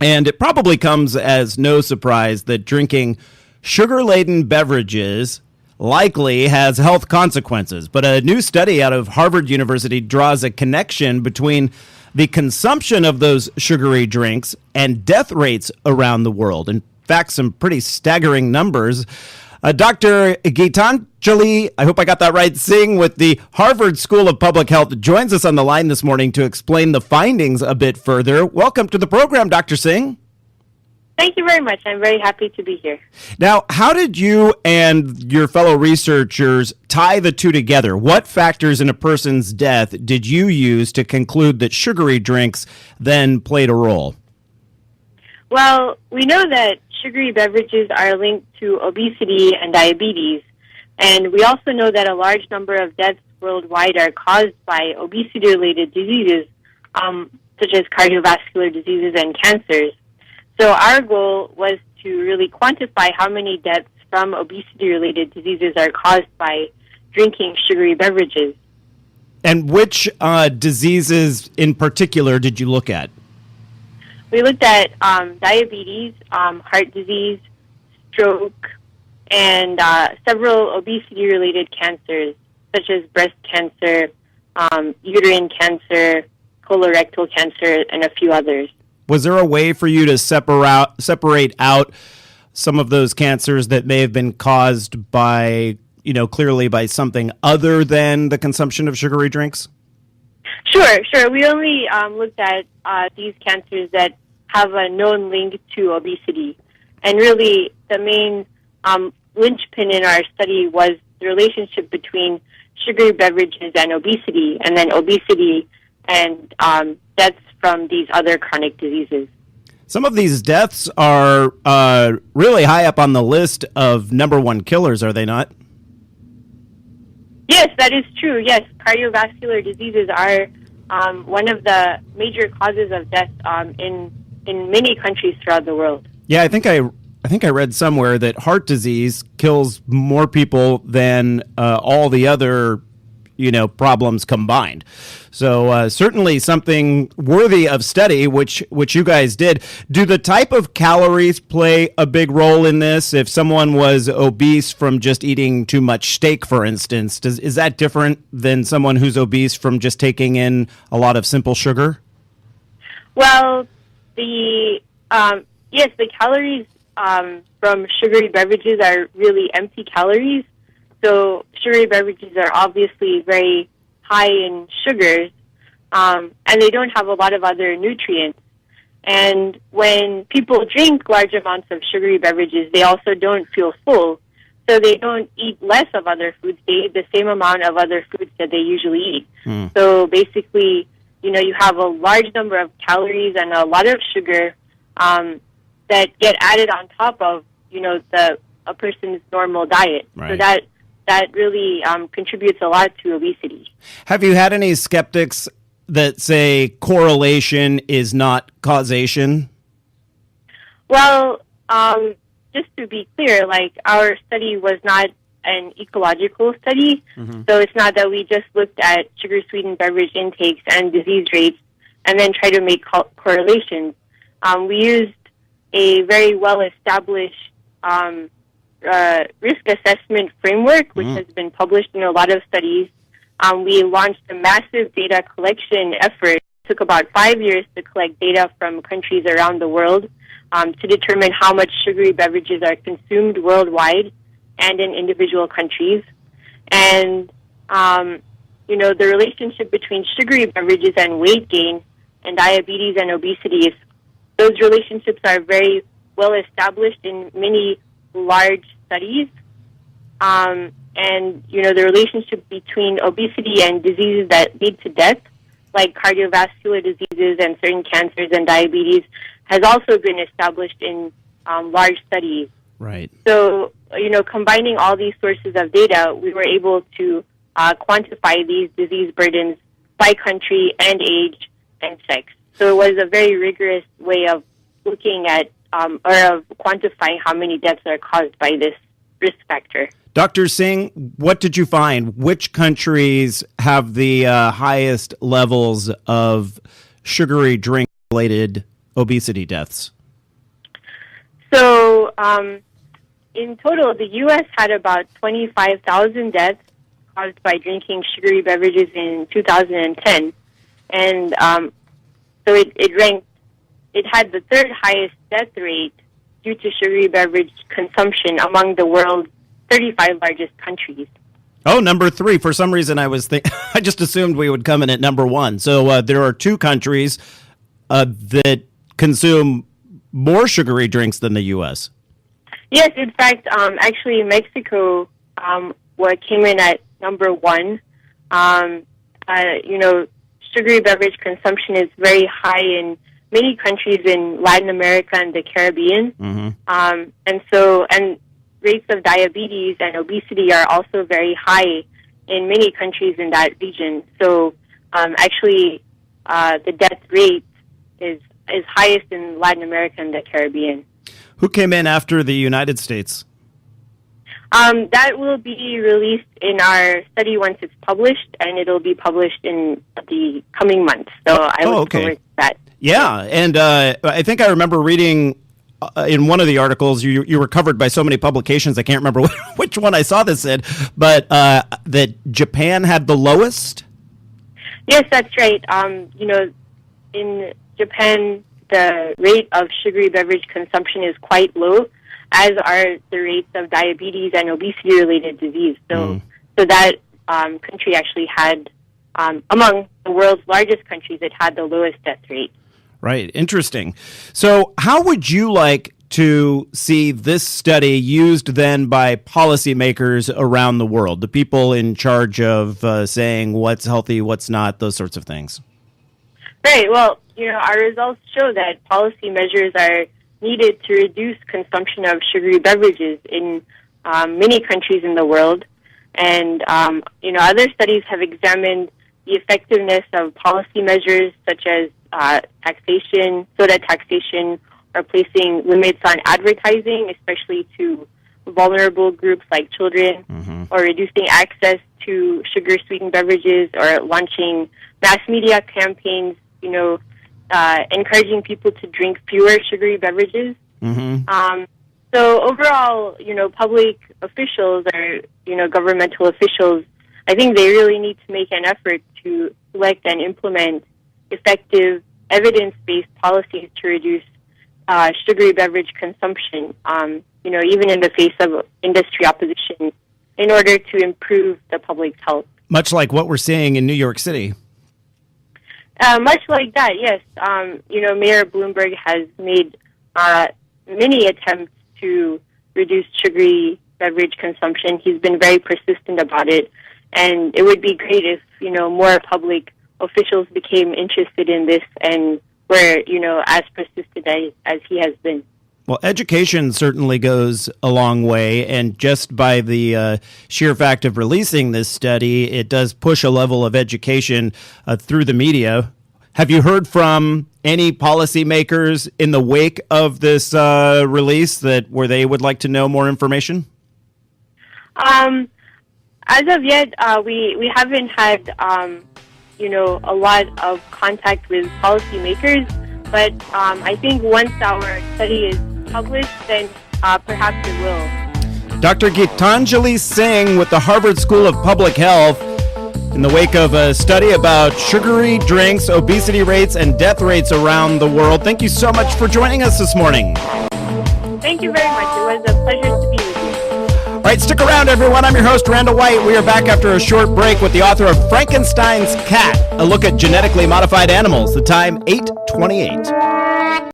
And it probably comes as no surprise that drinking sugar-laden beverages likely has health consequences. But a new study out of Harvard University draws a connection between the consumption of those sugary drinks and death rates around the world. In fact, some pretty staggering numbers. Dr. Gitanjali, I hope I got that right, Singh with the Harvard School of Public Health joins us on the line this morning to explain the findings a bit further. Welcome to the program, Dr. Singh. Thank you very much. I'm very happy to be here. Now, how did you and your fellow researchers tie the two together? What factors in a person's death did you use to conclude that sugary drinks then played a role? Well, we know that sugary beverages are linked to obesity and diabetes, and we also know that a large number of deaths worldwide are caused by obesity-related diseases, such as cardiovascular diseases and cancers. So our goal was to really quantify how many deaths from obesity-related diseases are caused by drinking sugary beverages. And which diseases in particular did you look at? We looked at diabetes, heart disease, stroke, and several obesity-related cancers, such as breast cancer, uterine cancer, colorectal cancer, and a few others. Was there a way for you to separate out some of those cancers that may have been caused by, clearly by something other than the consumption of sugary drinks? Sure. We only looked at these cancers that have a known link to obesity. And really, the main linchpin in our study was the relationship between sugary beverages and obesity then obesity and deaths from these other chronic diseases. Some of these deaths are really high up on the list of number one killers, are they not? Yes, that is true. Yes, cardiovascular diseases are one of the major causes of death in many countries throughout the world. Yeah, I think I read somewhere that heart disease kills more people than all the other problems combined. So certainly something worthy of study, which you guys did. Do the type of calories play a big role in this? If someone was obese from just eating too much steak, for instance, is that different than someone who's obese from just taking in a lot of simple sugar? Well, the calories from sugary beverages are really empty calories. So sugary beverages are obviously very high in sugars, and they don't have a lot of other nutrients. And when people drink large amounts of sugary beverages, they also don't feel full. So they don't eat less of other foods. They eat the same amount of other foods that they usually eat. So basically, you have a large number of calories and a lot of sugar that get added on top of, a person's normal diet. Right. So that really contributes a lot to obesity. Have you had any skeptics that say correlation is not causation? Well, just to be clear, our study was not an ecological study, so it's not that we just looked at sugar-sweetened beverage intakes and disease rates and then try to make correlations. We used a very well-established risk assessment framework, which has been published in a lot of studies. We launched a massive data collection effort. It took about 5 years to collect data from countries around the world to determine how much sugary beverages are consumed worldwide and in individual countries. And, the relationship between sugary beverages and weight gain and diabetes and obesity, those relationships are very well established in many large studies. And, the relationship between obesity and diseases that lead to death, like cardiovascular diseases and certain cancers and diabetes, has also been established in large studies. Right. So, combining all these sources of data, we were able to quantify these disease burdens by country and age and sex. So it was a very rigorous way of looking at or of quantifying how many deaths are caused by this risk factor. Dr. Singh, what did you find? Which countries have the highest levels of sugary drink-related obesity deaths? So, in total, the U.S. had about 25,000 deaths caused by drinking sugary beverages in 2010. And so it had the third highest death rate due to sugary beverage consumption among the world's 35 largest countries. Oh, number 3. For some reason, I just assumed we would come in at number 1. So there are 2 countries that consume more sugary drinks than the U.S. Yes, in fact, actually, Mexico came in at number 1. Sugary beverage consumption is very high in many countries in Latin America and the Caribbean. Mm-hmm. And rates of diabetes and obesity are also very high in many countries in that region. So the death rate is highest in Latin America and the Caribbean. Who came in after the United States? That will be released in our study once it's published, and it'll be published in the coming months. So I look forward to that. Yeah, and I think I remember reading in one of the articles, you were covered by so many publications, I can't remember which one I saw this in, but that Japan had the lowest? Yes, that's right. In Japan, the rate of sugary beverage consumption is quite low, as are the rates of diabetes and obesity-related disease. So that country actually had, among the world's largest countries, it had the lowest death rate. Right. Interesting. So how would you like to see this study used then by policymakers around the world, the people in charge of saying what's healthy, what's not, those sorts of things? Right. Well, our results show that policy measures are needed to reduce consumption of sugary beverages in many countries in the world. And, other studies have examined the effectiveness of policy measures such as taxation, soda taxation, or placing limits on advertising, especially to vulnerable groups like children, or reducing access to sugar-sweetened beverages, or launching mass media campaigns, encouraging people to drink fewer sugary beverages. So overall, public officials or, governmental officials, I think they really need to make an effort to select and implement effective evidence-based policies to reduce sugary beverage consumption, even in the face of industry opposition, in order to improve the public's health. Much like what we're seeing in New York City. Much like that, yes. Mayor Bloomberg has made many attempts to reduce sugary beverage consumption. He's been very persistent about it, and it would be great if, more public officials became interested in this and were, as persistent as he has been. Well, education certainly goes a long way, and just by the sheer fact of releasing this study, it does push a level of education through the media. Have you heard from any policymakers in the wake of this release where they would like to know more information? As of yet, we haven't had a lot of contact with policymakers, but I think once our study is published, then perhaps it will. Dr. Gitanjali Singh with the Harvard School of Public Health, in the wake of a study about sugary drinks, obesity rates, and death rates around the world. Thank you so much for joining us this morning. Thank you very much. It was a pleasure to be with you. All right, stick around, everyone. I'm your host, Randall White. We are back after a short break with the author of Frankenstein's Cat, a look at genetically modified animals. The time, 8:28.